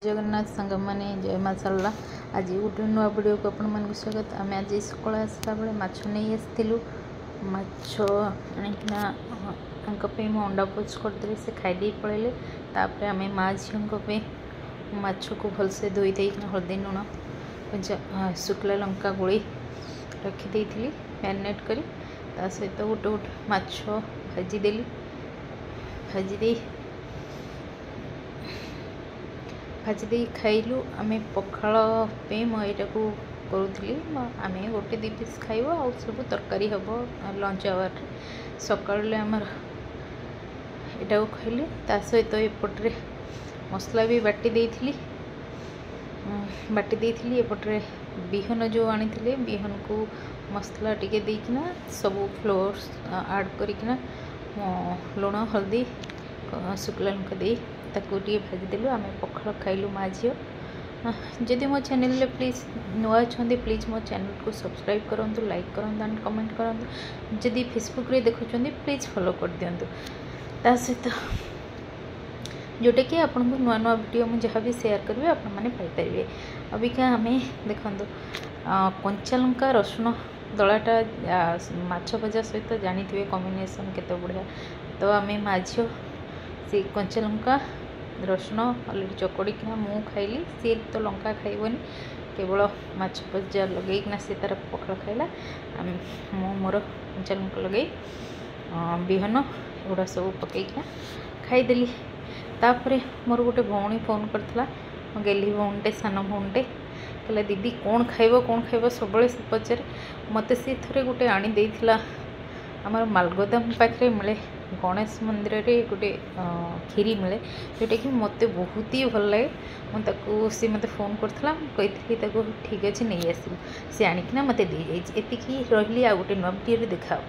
जगन्नाथ संग मैंने जय माशाला आज गोटे नुआ वीडियो को आपण मन स्वागत। आम आज सकाल आसला बेले माछ नहीं आसलु माछ आनिकिना मु अंडा पोच करदे से खाईदे पड़े। तापर आम माँ झील माछ को भलसे धोई देना हल्दी लुण शुक्ला लंका गोली रखीदे मैरिनेट करी सहित गोटे गोटे माछ भाजीदेली भाजी खाइलु। आम पखाल पे मुझे करूली आम गोटे दी पीस खाइब आ सब तरकारी हम लंच आवर सकाल आमर यहाँ खाइली। सहित एपटे मसला भी बाटी देती एपटे बिहन जो आनी बिहन को मसला टिके देकिना सब फ्लोर आड करिकिना लुण हल्दी शुक्ला लंका दे ताकू भाजीदेलु। आम पखाल खाइलु माँ झील। जदि मो चैनल प्लीज नुआ अच्छा प्लीज मो चैनल को सब्सक्राइब करूँ, लाइक करूँ एंड कमेंट करूँ। जदि फेसबुक रे देखुं प्लीज फॉलो कर दिंतु। ता सहित जोटा कि आपन को नुआ नुआ वीडियो मुझे जहाँ भी शेयर करेंगे आपण मैंने पाइपर। अबिका आम देखु कंचा लंका रसुण दलाटा माछ भजा सहित जानी थे कॉम्बिनेशन केते बढ़िया। तो आम माँ झील से कंचा लंका रसुण अलरेडी चकड़ीकिना मु खाइली। सी तो लंका खाइबनी केवल माछ भजा लगेकिना से तार पखाल खाइला। मु मोर कंचा लंका लगे बिहन एगुड़ा सब पकईकिना खाईदेली। तापर मोर गोटे भौणी फोन करथिला गेली भौणटे सान भौणटे कहला दीदी कौन खाइब सब से पचारे मत सी थरे गोटे आनी देथिला आमर मालगोदाम पाखे मिले गणेश मंदिर रे गोटे खीरी मिले जोटा कि मत बहुत ही भल लगे। सी मत फोन करथिला कही ठीक अच्छे नहीं आसलु सी आनिकिना मत दे जाइए। एतिकी रही आ गोटे नुआ वीडियो देखा।